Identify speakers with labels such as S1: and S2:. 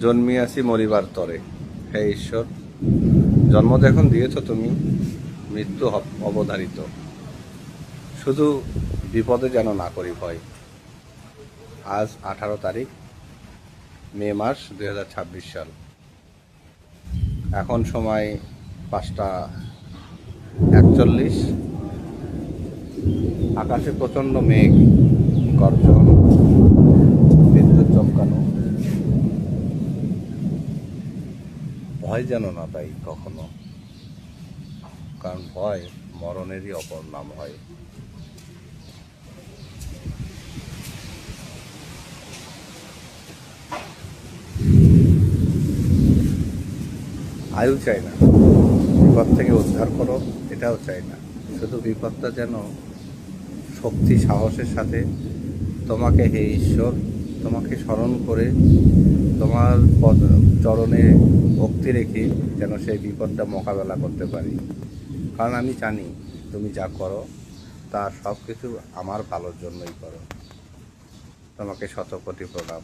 S1: জন্মিয়াছি মরিবার তরে। হে ঈশ্বর, জন্ম যখন দিয়েছ তুমি, মৃত্যু অবধারিত। শুধু বিপদে যেন না করি ভয়। আজ 18 তারিখ মে মাস 2026 সাল। এখন সময় 5টা 41। আকাশে প্রচণ্ড মেঘ, গর্জন, বিদ্যুৎ চমকানো। ভয় যেন না পাই কখনো, কারণ ভয় মরণেরই অপর নাম হয়। আয়ু চাই না, বিপদ থেকে উদ্ধার করো এটাও চাই না। শুধু বিপদটা যেন শক্তি সাহসের সাথে তোমাকে, হে ঈশ্বর, তোমাকে স্মরণ করে তোমার চরণে ভক্তি রেখে যেন সেই বিপদটা মোকাবেলা করতে পারি। কারণ আমি জানি তুমি যা করো তা সব কিছু আমার ভালোর জন্যই করো। তোমাকে শতকোটি প্রণাম।